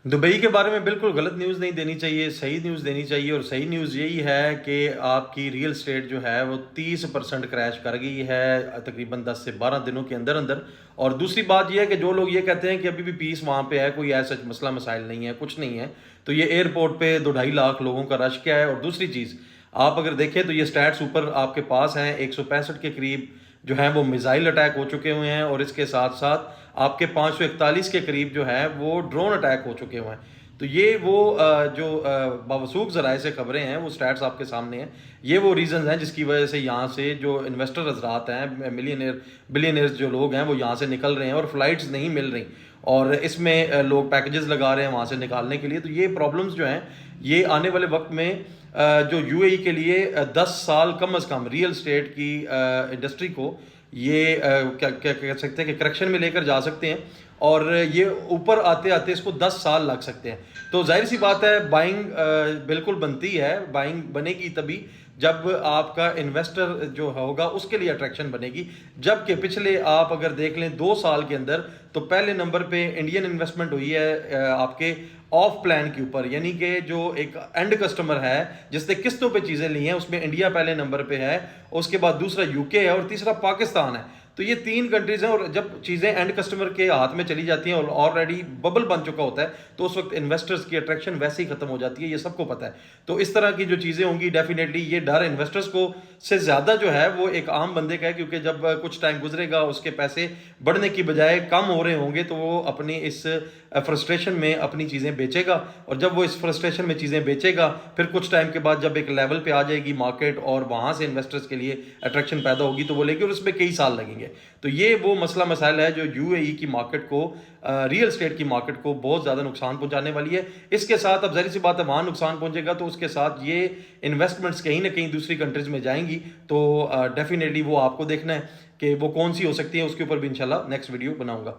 Dubai के बारे में बिल्कुल गलत न्यूज़ नहीं देनी चाहिए, सही न्यूज़ देनी चाहिए और सही न्यूज़ यही है कि आपकी रियल एस्टेट जो है वो 30% क्रैश कर गई है तकरीबन 10 से 12 दिनों के अंदर-अंदर। और दूसरी बात ये है कि जो लोग ये कहते हैं कि अभी भी पीस वहाँ पे है, कोई ऐसा मसला मसाइल नहीं है, कुछ नहीं है, तो ये एयरपोर्ट पे 2 ढाई लाख लोगों का रश क्या है। और दूसरी चीज़, आप अगर देखें तो ये स्टैट्स ऊपर आपके पास हैं, 165 के करीब जो है वो मिसाइल अटैक हो चुके हुए हैं और इसके साथ-साथ आपके 541 के करीब जो है वो ड्रोन अटैक हो चुके हुए हैं। तो ये वो जो बावसूख ज़राए से खबरें हैं, वो स्टैट्स आपके सामने हैं। ये वो रीज़न्स हैं जिसकी वजह से यहाँ से जो इन्वेस्टर हज़रात हैं, मिलियनेयर बिलियनेयर्स जो लोग हैं, वो यहाँ से निकल रहे हैं और फ्लाइट्स नहीं मिल रही। और इसमें लोग पैकेजेस लगा रहे हैं वहाँ से निकालने के लिए। तो ये प्रॉब्लम्स जो हैं, ये आने वाले वक्त में जो यूएई के लिए 10 साल कम अज़ कम रियल एस्टेट की इंडस्ट्री को ये क्या क्या कह सकते हैं कि करेक्शन में लेकर जा सकते हैं। और ये ऊपर आते आते इसको 10 साल लग सकते हैं। तो जाहिर सी बात है, बाइंग बिल्कुल बनती है, बाइंग बनेगी तभी जब आपका इन्वेस्टर जो होगा उसके लिए अट्रैक्शन बनेगी। जबकि पिछले आप अगर देख लें 2 साल के अंदर, तो पहले नंबर पे इंडियन इन्वेस्टमेंट हुई है आपके ऑफ प्लान के ऊपर, यानी कि जो एक एंड कस्टमर है जिसने किस्तों पे चीज़ें ली हैं, उसमें इंडिया पहले नंबर पे है, उसके बाद दूसरा यूके है और तीसरा पाकिस्तान है। तो ये 3 कंट्रीज़ हैं। और जब चीज़ें एंड कस्टमर के हाथ में चली जाती हैं और ऑलरेडी बबल बन चुका होता है, तो उस वक्त इन्वेस्टर्स की अट्रैक्शन वैसे ही खत्म हो जाती है, ये सबको पता है। तो इस तरह की जो चीज़ें होंगी, डेफिनेटली ये डर इन्वेस्टर्स को से ज़्यादा जो है वो एक आम बंदे का है, क्योंकि जब कुछ टाइम गुजरेगा, उसके पैसे बढ़ने की बजाय कम हो रहे होंगे, तो वो अपनी इस फ्रस्ट्रेशन में अपनी चीज़ें बेचेगा। और जब वो इस फ्रस्ट्रेशन में चीज़ें बेचेगा, फिर कुछ टाइम के बाद जब एक लेवल पे आ जाएगी मार्केट और वहाँ से इन्वेस्टर्स के लिए अट्रैक्शन पैदा होगी, तो वो लेंगे और उसमें कई साल लगेंगे। तो ये वो मसला मसाइल है जो यूएई की मार्केट को, रियल एस्टेट की मार्केट को बहुत ज़्यादा नुकसान पहुंचाने वाली है। इसके साथ अब जाहिर सी बात है, वहाँ नुकसान पहुंचेगा तो उसके साथ ये इन्वेस्टमेंट्स कहीं ना कहीं दूसरी कंट्रीज़ में जाएंगी। तो डेफिनेटली वो आपको देखना है कि वो कौन सी हो सकती है, उसके ऊपर भी इंशाल्लाह नेक्स्ट वीडियो बनाऊंगा।